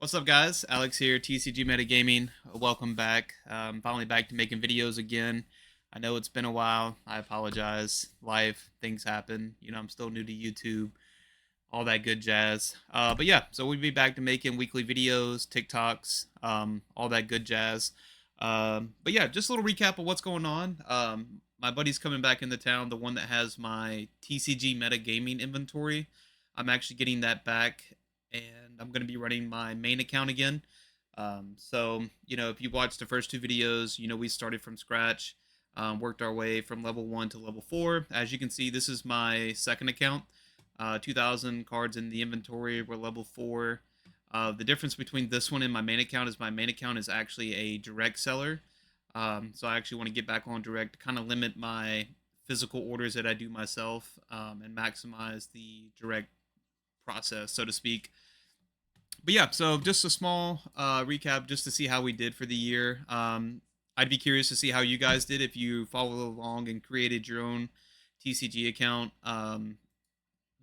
What's up, guys? Alex here, TCG Metagaming. Welcome back. Finally back to making videos again. I know it's been a while. I apologize. Life, things happen. I'm still new to YouTube, all that good jazz. But yeah, so we'll be back to making weekly videos, TikToks, all that good jazz. But yeah, just a little recap of what's going on. My buddy's coming back into town, the one that has my TCG Metagaming inventory. I'm actually getting that back, and I'm going to be running my main account again. So, if you watched the first two videos, we started from scratch, worked our way from level 1 to level 4. As you can see, this is my second account. 2,000 cards in the inventory. We're level 4. The difference between this one and my main account is my main account is actually a direct seller. So I actually want to get back on direct to kind of limit my physical orders that I do myself, and maximize the direct process, so to speak. But yeah, so just a small recap just to see how we did for the year. I'd be curious to see how you guys did if you followed along and created your own TCG account,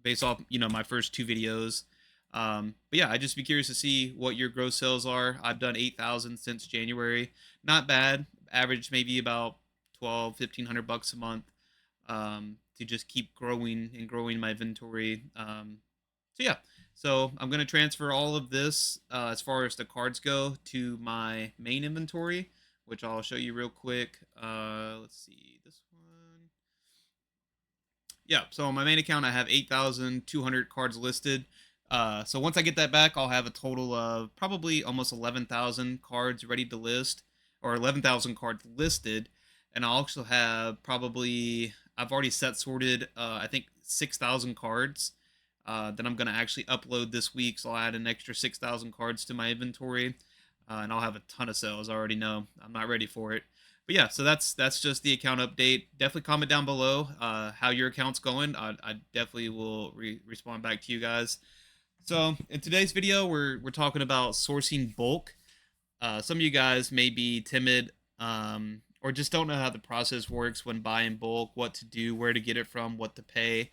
based off my first two videos. But yeah, I'd just be curious to see what your gross sales are. I've done 8,000 since January. Not bad. Average maybe about 1,200 to 1,500 bucks a month, to just keep growing and growing my inventory. So yeah, so I'm gonna transfer all of this, as far as the cards go, to my main inventory, which I'll show you real quick. Let's see this one. Yeah, so on my main account, I have 8,200 cards listed. So once I get that back, I'll have a total of probably almost 11,000 cards ready to list, or 11,000 cards listed. And I'll also have probably, I've already set sorted, I think 6,000 cards, that I'm going to actually upload this week. So I'll add an extra 6,000 cards to my inventory, and I'll have a ton of sales. I already know. I'm not ready for it. But yeah, so that's just the account update. Definitely comment down below, how your account's going. I definitely will respond back to you guys. So in today's video, we're talking about sourcing bulk. Some of you guys may be timid, or just don't know how the process works when buying bulk, what to do, where to get it from, what to pay.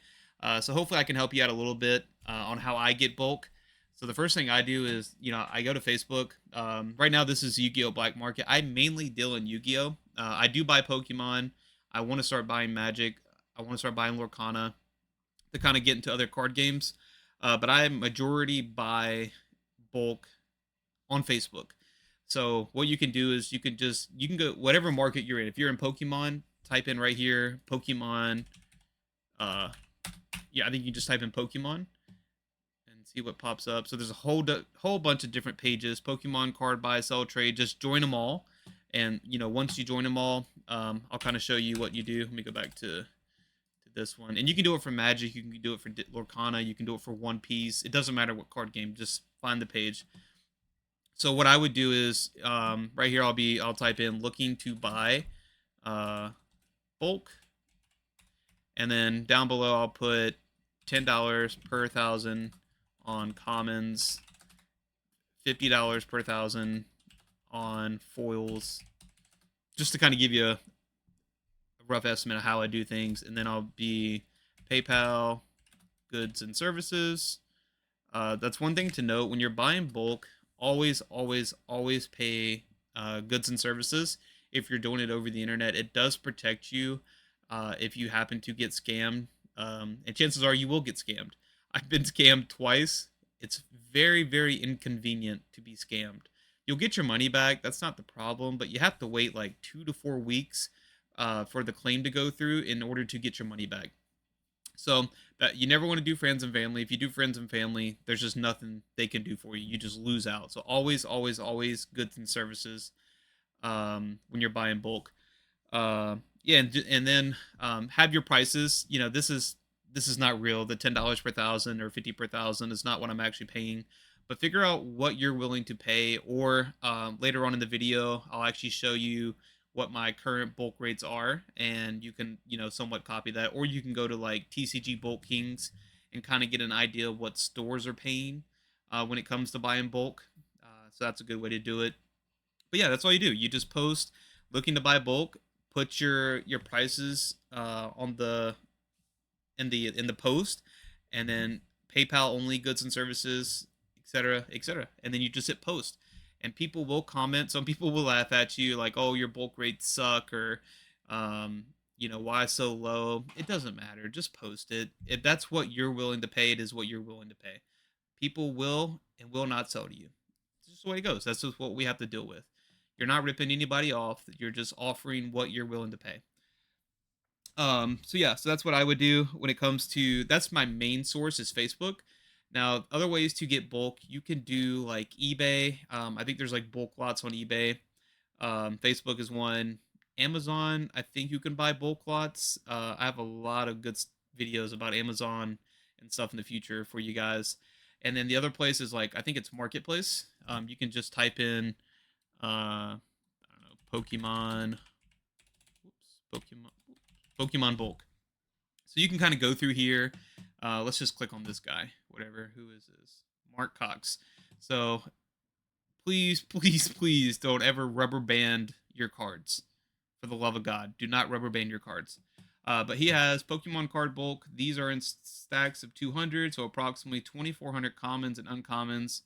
So hopefully I can help you out a little bit, on how I get bulk. So the first thing I do is, I go to Facebook. Right now, this is Yu-Gi-Oh! Black Market. I mainly deal in Yu-Gi-Oh! I do buy Pokemon. I want to start buying Magic. I want to start buying Lorcana to kind of get into other card games. But I majority buy bulk on Facebook. So what you can do is you can go whatever market you're in. If you're in Pokemon, type in right here Pokemon. Uh, yeah, I think you just type in Pokemon and see what pops up. So there's a whole bunch of different pages. Pokemon card buy, sell, trade. Just join them all, and once you join them all, I'll kind of show you what you do. Let me go back to this one, and you can do it for Magic. You can do it for Lorcana. You can do it for One Piece. It doesn't matter what card game. Just find the page. So what I would do is, right here I'll type in looking to buy, uh, bulk, and then down below I'll put $10 per thousand on commons, $50 per thousand on foils, just to kind of give you a rough estimate of how I do things. And then I'll be PayPal, goods and services. That's one thing to note when you're buying bulk. Always, always, always pay, goods and services. If you're doing it over the internet, it does protect you, if you happen to get scammed. And chances are you will get scammed. I've been scammed twice. It's very, very inconvenient to be scammed. You'll get your money back. That's not the problem, but you have to wait like 2 to 4 weeks, for the claim to go through in order to get your money back. So that you never want to do friends and family. If you do friends and family, there's just nothing they can do for you. You just lose out. So always, always, always goods and services, when you're buying bulk. Yeah, and then, have your prices. This is not real. The $10 per thousand or 50 per thousand is not what I'm actually paying. But figure out what you're willing to pay, or, later on in the video, I'll actually show you what my current bulk rates are, and you can somewhat copy that, or you can go to like TCG Bulk Kings and kind of get an idea of what stores are paying, when it comes to buying bulk. So that's a good way to do it. But yeah, that's all you do. You just post looking to buy bulk, put your prices, on the in the post, and then PayPal only goods and services, etc., etc. And then you just hit post, and people will comment. Some people will laugh at you, like, "Oh, your bulk rates suck," or, "Why so low?" It doesn't matter. Just post it. If that's what you're willing to pay, it is what you're willing to pay. People will and will not sell to you. It's just the way it goes. That's just what we have to deal with. You're not ripping anybody off. You're just offering what you're willing to pay. So yeah, so that's what I would do when it comes to, that's my main source is Facebook. Now, other ways to get bulk, you can do like eBay. I think there's like bulk lots on eBay. Facebook is one. Amazon, I think you can buy bulk lots. I have a lot of good videos about Amazon and stuff in the future for you guys. And then the other place is like, I think it's Marketplace. You can just type in, I don't know, Pokemon bulk. So you can kind of go through here. Let's just click on this guy, whatever. Who is this? Mark Cox. So please, please, please don't ever rubber band your cards. For the love of God, do not rubber band your cards. But he has Pokemon card bulk. These are in stacks of 200, so approximately 2,400 commons and uncommons,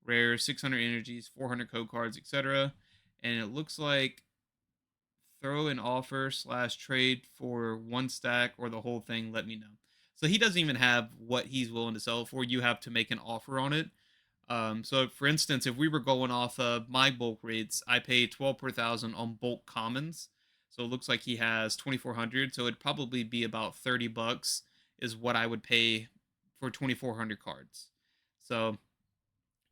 rares, 600 energies, 400 code cards, etc. And it looks like throw an offer / trade for one stack or the whole thing, let me know. So he doesn't even have what he's willing to sell for. You have to make an offer on it. So for instance, if we were going off of my bulk rates, I pay 12 per thousand on bulk commons. So it looks like he has 2,400. So it'd probably be about $30 is what I would pay for 2,400 cards. So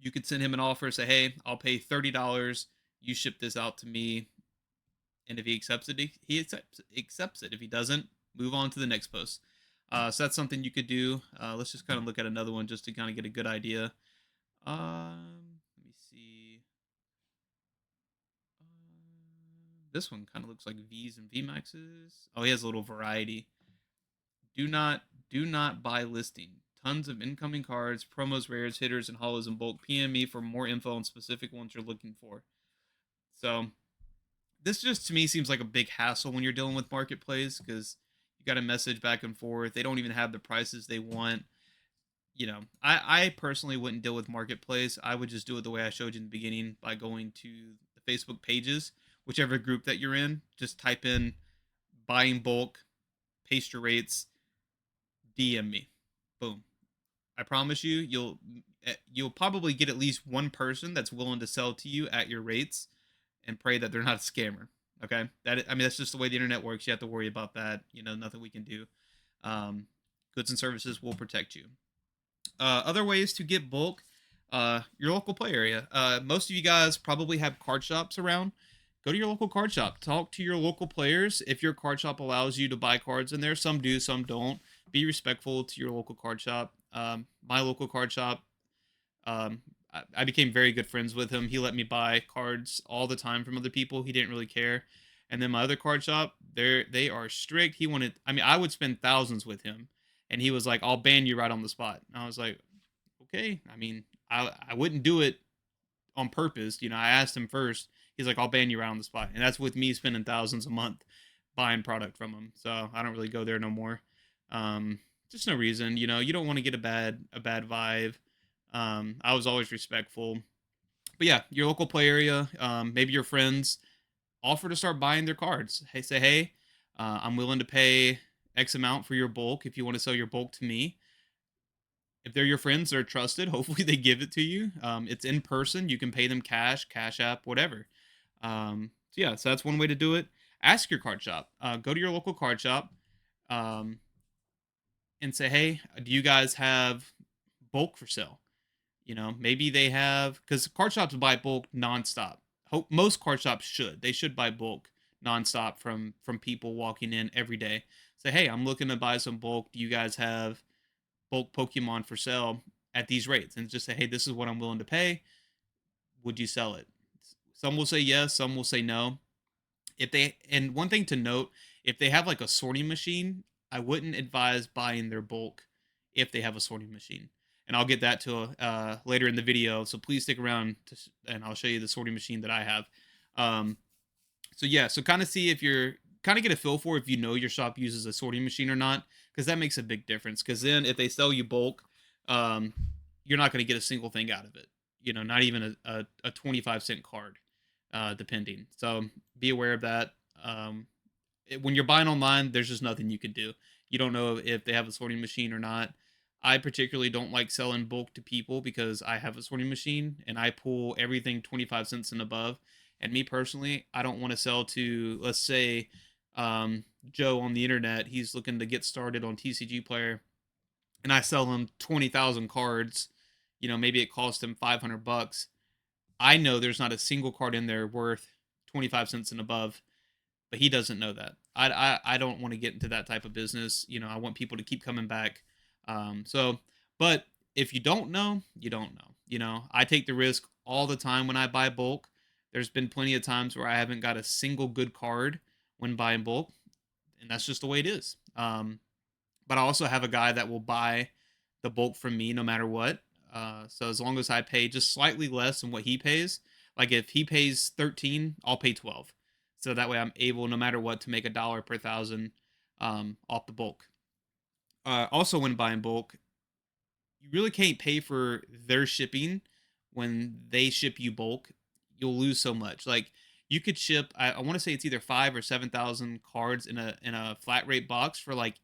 you could send him an offer, say, hey, I'll pay $30. You ship this out to me. And if he accepts it, he accepts it. If he doesn't, move on to the next post. So that's something you could do. Let's just kind of look at another one just to kind of get a good idea. Let me see. This one kind of looks like V's and VMAXs. Oh, he has a little variety. Do not buy listing. Tons of incoming cards, promos, rares, hitters, and hollows in bulk. PM me for more info on specific ones you're looking for. So this just to me seems like a big hassle when you're dealing with Marketplace, because you got to message back and forth. They don't even have the prices they want. I personally wouldn't deal with Marketplace. I would just do it the way I showed you in the beginning by going to the Facebook pages, whichever group that you're in. Just type in buying bulk, paste your rates, DM me. Boom. I promise you, you'll probably get at least one person that's willing to sell to you at your rates, and pray that they're not a scammer. Okay, that's just the way the internet works. You have to worry about that. Nothing we can do. Goods and services will protect you. Other ways to get bulk, your local play area. Most of you guys probably have card shops around. Go to your local card shop. Talk to your local players. If your card shop allows you to buy cards in there, some do, some don't. Be respectful to your local card shop. My local card shop, I became very good friends with him. He let me buy cards all the time from other people. He didn't really care. And then my other card shop, they are strict. I would spend thousands with him, and he was like, "I'll ban you right on the spot." And I was like, "Okay." I wouldn't do it on purpose. I asked him first. He's like, "I'll ban you right on the spot," and that's with me spending thousands a month buying product from him. So I don't really go there no more. Just no reason. You don't want to get a bad vibe. I was always respectful. But yeah, your local play area, maybe your friends offer to start buying their cards. Hey, say, hey, I'm willing to pay X amount for your bulk if you want to sell your bulk to me. If they're your friends, they're trusted. Hopefully, they give it to you. It's in person. You can pay them cash, Cash App, whatever. So that's one way to do it. Ask your card shop. Go to your local card shop, and say, hey, do you guys have bulk for sale? Maybe they have, because card shops buy bulk nonstop. Most card shops should. They should buy bulk nonstop from people walking in every day. Say, hey, I'm looking to buy some bulk. Do you guys have bulk Pokemon for sale at these rates? And just say, hey, this is what I'm willing to pay. Would you sell it? Some will say yes. Some will say no. And one thing to note, if they have like a sorting machine, I wouldn't advise buying their bulk if they have a sorting machine. And I'll get that to later in the video. So please stick around, and I'll show you the sorting machine that I have. So kind of see if you're kind of get a feel for if your shop uses a sorting machine or not, because that makes a big difference. Because then if they sell you bulk, you're not going to get a single thing out of it. You know, not even a 25-cent card, depending. So be aware of that. When you're buying online, there's just nothing you can do. You don't know if they have a sorting machine or not. I particularly don't like selling bulk to people because I have a sorting machine and I pull everything 25 cents and above. And me personally, I don't want to sell to, let's say, Joe on the internet. He's looking to get started on TCG Player, and I sell him 20,000 cards. You know, maybe it cost him 500 bucks. I know there's not a single card in there worth 25 cents and above, but he doesn't know that. I don't want to get into that type of business. You know, I want people to keep coming back. So, but if you don't know, you don't know. You know, I take the risk all the time when I buy bulk. There's been plenty of times where I haven't got a single good card when buying bulk, and that's just the way it is. But I also have a guy that will buy the bulk from me no matter what. So as long as I pay just slightly less than what he pays, like if he pays 13, I'll pay 12. So that way I'm able, no matter what, to make $1 per thousand off the bulk. Also, when buying bulk, you really can't pay for their shipping when they ship you bulk. You'll lose so much. Like you could ship, I want to say it's either 5 or 7,000 cards in a flat rate box for like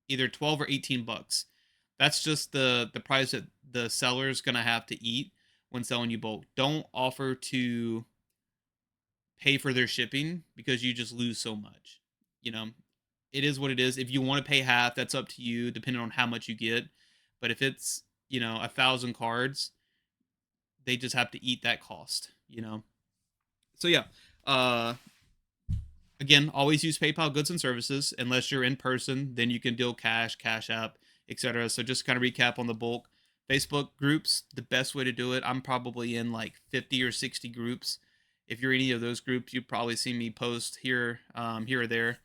either 12 or 18 bucks. That's just the price that the seller's gonna have to eat when selling you bulk. Don't offer to pay for their shipping because you just lose so much. You know, it is what it is. If you want to pay half, that's up to you, depending on how much you get. But if it's, you know, 1,000 cards, they just have to eat that cost. You know. So yeah. Uh, Again, always use PayPal goods and services unless you're in person. Then you can deal cash, Cash App, etc. So just kind of recap on the bulk. Facebook groups, the best way to do it. I'm probably in like 50 or 60 groups. If you're any of those groups, you've probably seen me post here, here or there.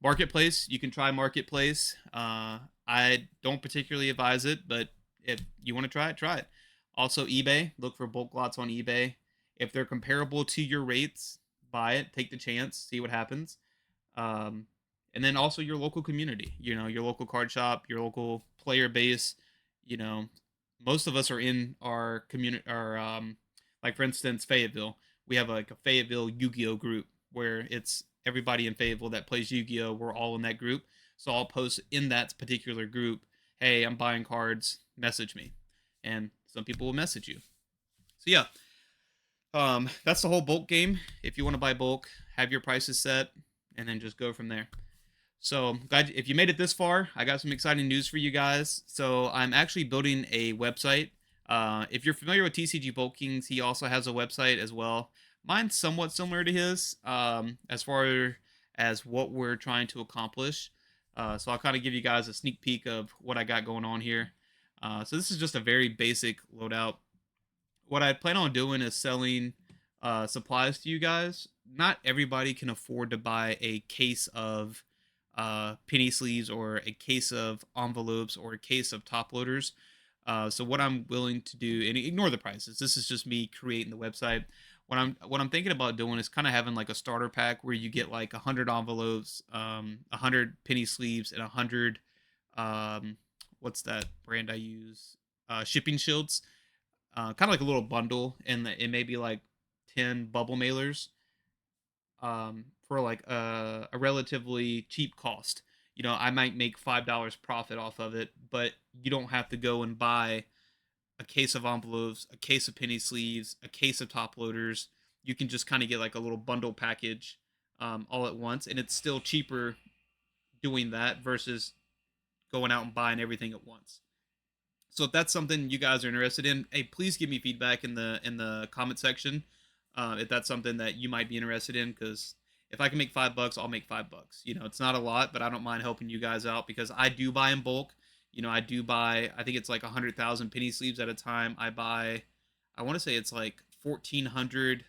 Marketplace, you can try Marketplace. I don't particularly advise it, but if you want to try it, try it. Also, eBay, look for bulk lots on eBay. If they're comparable to your rates, buy it, take the chance, see what happens. Um, and then also your local community, you know, your local card shop, your local player base. You know, most of us are in our community, like for instance, Fayetteville. We have like a Fayetteville Yu-Gi-Oh group where it's everybody in Fayetteville that plays Yu-Gi-Oh. We're all in that group, so I'll post in that particular group, "Hey, I'm buying cards. Message me," and some people will message you. So yeah, that's the whole bulk game. If you want to buy bulk, have your prices set, and then just go from there. So, glad if you made it this far. I got some exciting news for you guys. So, I'm actually building a website. If you're familiar with TCG Bulk Kings, he also has a website as well. Mine's somewhat similar to his, as far as what we're trying to accomplish. So, I'll kind of give you guys a sneak peek of what I got going on here. So, this is just a very basic loadout. What I plan on doing is selling supplies to you guys. Not everybody can afford to buy a case of penny sleeves or a case of envelopes or a case of top loaders. So what I'm willing to do, and ignore the prices. This is just me creating the website. What I'm thinking about doing is kind of having like a starter pack where you get like 100 envelopes, 100 penny sleeves, and 100 what's that brand I use? Shipping shields, kind of like a little bundle, and it may be like 10 bubble mailers, for like a relatively cheap cost. You know, I might make $5 profit off of it, but you don't have to go and buy a case of envelopes, a case of penny sleeves, a case of top loaders. You can just kind of get like a little bundle package, all at once, and it's still cheaper doing that versus going out and buying everything at once. So if that's something you guys are interested in, hey, please give me feedback in the comment section, if that's something that you might be interested in. Because if I can make $5, I'll make $5. You know, it's not a lot, but I don't mind helping you guys out because I do buy in bulk. You know, I do buy. I think it's like 100,000 penny sleeves at a time. I buy. I want to say it's like 1,400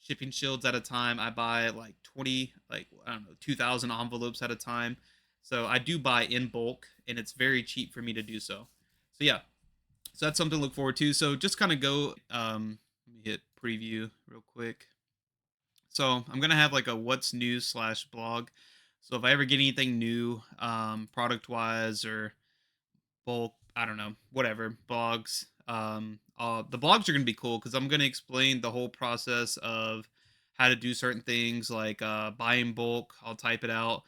shipping shields at a time. I buy like 20, like I don't know, 2,000 envelopes at a time. So I do buy in bulk, and it's very cheap for me to do so. So yeah, so that's something to look forward to. So just kind of go. Let me hit preview real quick. So I'm gonna have like a what's new slash blog. So if I ever get anything new, product wise or bulk, I don't know, whatever blogs. The blogs are gonna be cool because I'm gonna explain the whole process of how to do certain things like buy in bulk. I'll type it out.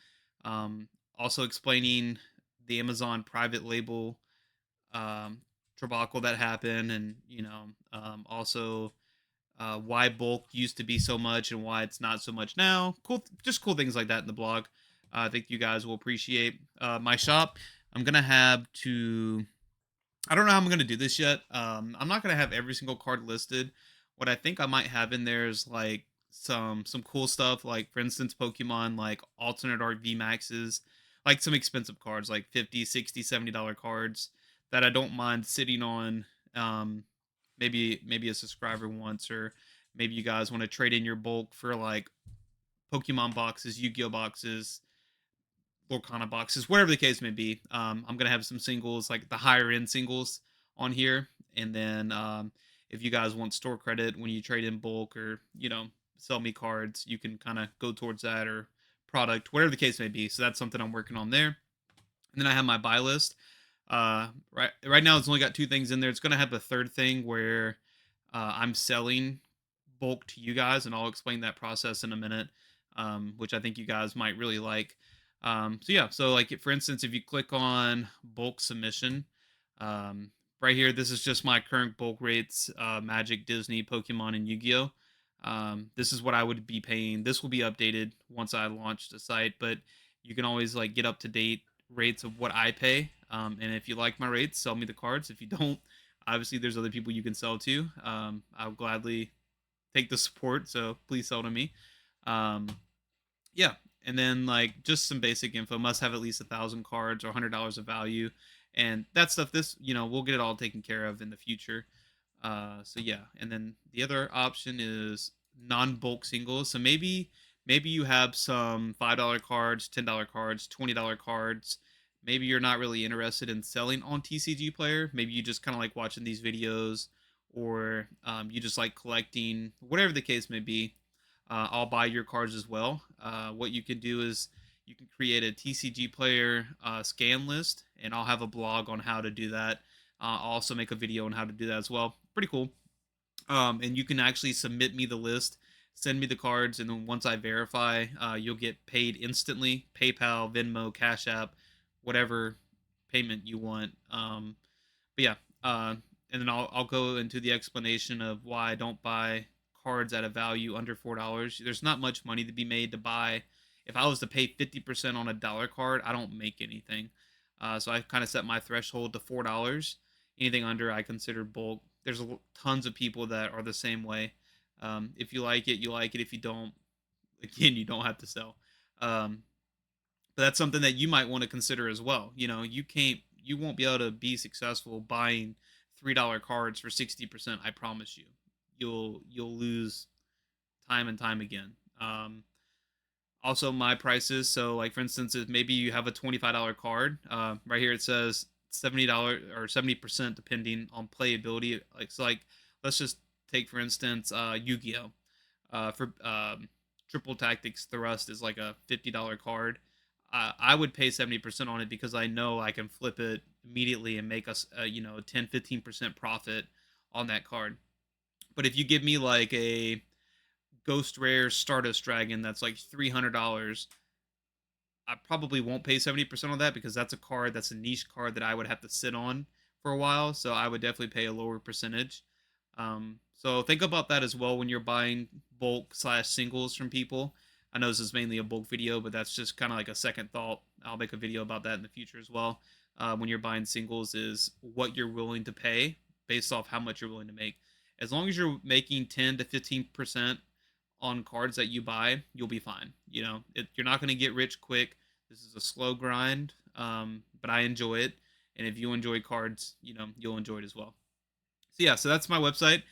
Also explaining the Amazon private label um, debacle that happened, and also why bulk used to be so much and why it's not so much now. Cool, just cool things like that in the blog. I think you guys will appreciate my shop. I'm gonna have to. I don't know how I'm gonna do this yet. I'm not gonna have every single card listed. What I think I might have in there is like some cool stuff, like for instance, Pokemon like alternate art V Maxes, like some expensive cards, like 50, 60, $70 cards that I don't mind sitting on. Um, maybe a subscriber wants, or maybe you guys want to trade in your bulk for like Pokemon boxes, Yu-Gi-Oh boxes, Lorcana boxes, whatever the case may be. I'm gonna have some singles, like the higher end singles, on here, and then if you guys want store credit when you trade in bulk, or sell me cards, you can kind of go towards that, or product, whatever the case may be. So that's something I'm working on there. And then I have my buy list. Right now it's only got two things in there. It's gonna have a third thing where I'm selling bulk to you guys, and I'll explain that process in a minute, which I think you guys might really like. So yeah, so like for instance, if you click on bulk submission, right here, this is just my current bulk rates: Magic, Disney, Pokemon, and Yu-Gi-Oh. This is what I would be paying. This will be updated once I launch the site, but you can always like get up to date rates of what I pay. And if you like my rates, sell me the cards. If you don't, obviously there's other people you can sell to. I'll gladly take the support, so please sell to me. Um, yeah, and then like just some basic info: must have at least 1,000 cards or $100 of value, and that stuff. This we'll get it all taken care of in the future. So yeah, and then the other option is non-bulk singles. So maybe you have some $5 cards, $10 cards, $20 cards. Maybe you're not really interested in selling on TCG Player. Maybe you just kind of like watching these videos, or you just like collecting, whatever the case may be. I'll buy your cards as well. What you can do is you can create a TCG Player scan list, and I'll have a blog on how to do that. I'll also make a video on how to do that as well. Pretty cool. And you can actually submit me the list, send me the cards, and then once I verify, you'll get paid instantly. PayPal, Venmo, Cash App, whatever payment you want. But yeah, and then I'll go into the explanation of why I don't buy cards at a value under $4. There's not much money to be made to buy. If I was to pay 50% on a dollar card, I don't make anything. So I kind of set my threshold to $4. Anything under, I consider bulk. There's tons of people that are the same way. If you like it, you like it. If you don't, again, you don't have to sell. Um, but that's something that you might want to consider as well. You won't be able to be successful buying $3 cards for 60%. I promise you, you'll lose time and time again. Also, my prices. So, like for instance, if maybe you have a $25 card, right here it says $70 or 70% depending on playability. Like let's just take for instance Yu-Gi-Oh. For Triple Tactics Thrust is like a $50 card. I would pay 70% on it because I know I can flip it immediately and make us 10-15% profit on that card. But if you give me like a Ghost Rare Stardust Dragon that's like $300, I probably won't pay 70% on that because that's a card that's a niche card that I would have to sit on for a while. So I would definitely pay a lower percentage. So think about that as well when you're buying bulk slash singles from people. I know this is mainly a bulk video, but that's just kind of like a second thought. I'll make a video about that in the future as well. When you're buying singles, is what you're willing to pay based off how much you're willing to make. As long as you're making 10 to 15% on cards that you buy, you'll be fine. You're not going to get rich quick. This is a slow grind, but I enjoy it. And if you enjoy cards, you'll enjoy it as well. So yeah, so that's my website.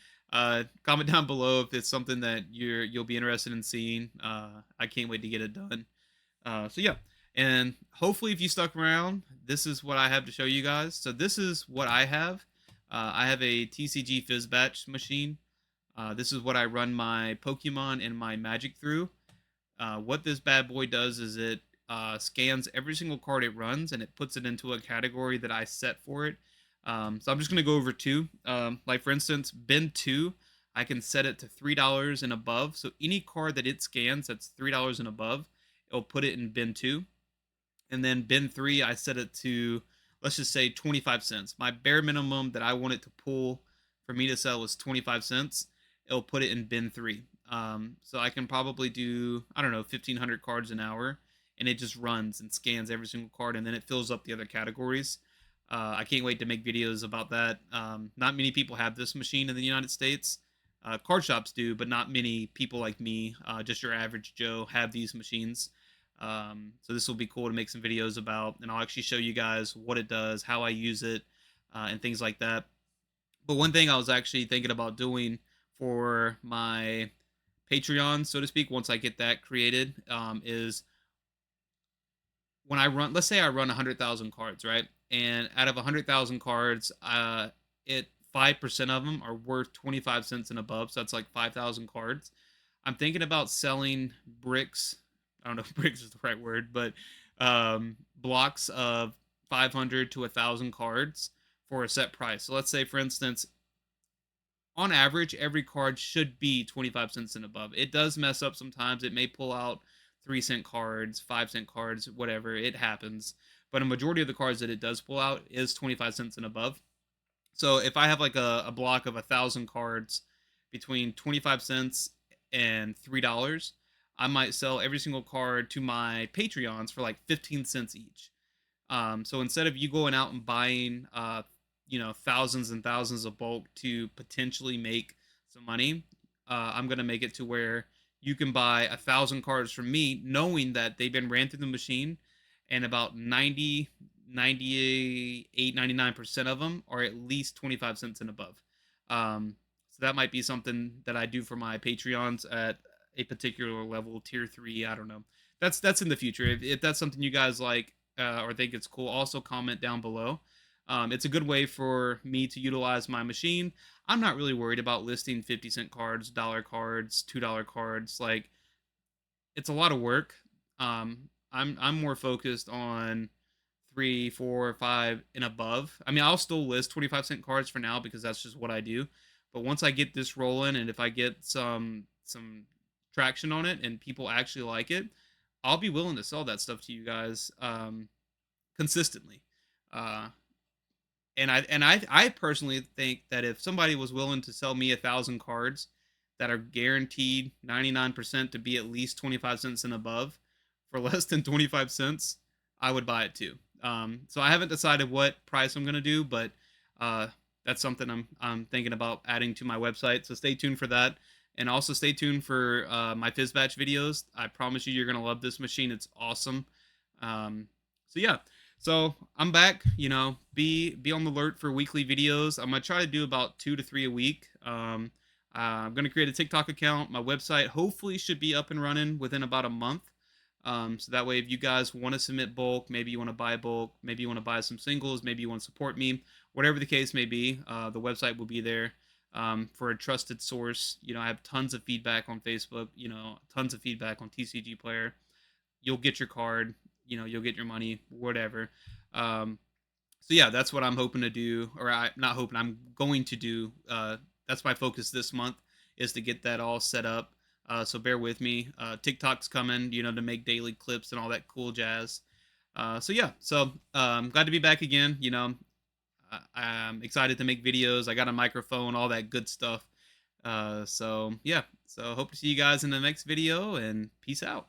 Comment down below if it's something that you'll be interested in seeing. I can't wait to get it done. So yeah, and hopefully if you stuck around, this is what I have to show you guys. So this is what I have. I have a TCG Fizzbatch machine. This is what I run my Pokemon and my Magic through. What this bad boy does is it scans every single card it runs, and it puts it into a category that I set for it. So I'm just gonna go over two. Like for instance, bin two, I can set it to $3 and above. So any card that it scans that's $3 and above, it'll put it in bin two. And then bin three, I set it to, let's just say 25 cents. My bare minimum that I want it to pull for me to sell is 25 cents. It'll put it in bin three. So I can probably do, I don't know, 1,500 cards an hour, and it just runs and scans every single card, and then it fills up the other categories. I can't wait to make videos about that. Not many people have this machine in the United States. Card shops do, but not many people like me, just your average Joe, have these machines. So this will be cool to make some videos about, and I'll actually show you guys what it does, how I use it, and things like that. But one thing I was actually thinking about doing for my Patreon, so to speak, once I get that created, is when I run, let's say I run 100,000 cards, right? And out of 100,000 cards, it 5% of them are worth 25 cents and above. So that's like 5,000 cards. I'm thinking about selling bricks. I don't know if bricks is the right word, but blocks of 500 to 1,000 cards for a set price. So let's say, for instance, on average, every card should be 25 cents and above. It does mess up sometimes. It may pull out 3-cent cards, 5-cent cards, whatever. It happens. But a majority of the cards that it does pull out is 25 cents and above. So if I have like a block of 1,000 cards between 25 cents and $3, I might sell every single card to my Patreons for like 15 cents each. So instead of you going out and buying, thousands and thousands of bulk to potentially make some money, I'm gonna make it to where you can buy 1,000 cards from me, knowing that they've been ran through the machine, and about 98, 99% of them are at least 25 cents and above. So that might be something that I do for my Patreons at a particular level, tier three. I don't know. That's in the future. If that's something you guys like, or think it's cool, also comment down below. It's a good way for me to utilize my machine. I'm not really worried about listing 50-cent cards, dollar cards, $2 cards. Like, it's a lot of work. I'm more focused on 3, 4, 5, and above. I mean, I'll still list 25-cent cards for now because that's just what I do. But once I get this rolling, and if I get some traction on it and people actually like it, I'll be willing to sell that stuff to you guys consistently. Uh, and I personally think that if somebody was willing to sell me 1,000 cards that are guaranteed 99% to be at least 25 cents and above for less than 25 cents, I would buy it too. So I haven't decided what price I'm gonna do, but uh, that's something I'm thinking about adding to my website. So stay tuned for that, and also stay tuned for my Fizzbatch videos. I promise you're gonna love this machine. It's awesome. So yeah. So I'm back. Be on the alert for weekly videos. I'm gonna try to do about 2 to 3 a week. I'm gonna create a TikTok account. My website hopefully should be up and running within about a month. So that way, if you guys want to submit bulk, maybe you want to buy bulk, maybe you want to buy some singles, maybe you want to support me, whatever the case may be, the website will be there for a trusted source. I have tons of feedback on Facebook. Tons of feedback on TCG Player. You'll get your card. You'll get your money, whatever. So yeah, that's what I'm hoping to do, or not hoping, I'm going to do. That's my focus this month, is to get that all set up. So bear with me. TikTok's coming, to make daily clips and all that cool jazz. So yeah, so glad to be back again. I'm excited to make videos. I got a microphone, all that good stuff. So yeah, so hope to see you guys in the next video, and peace out.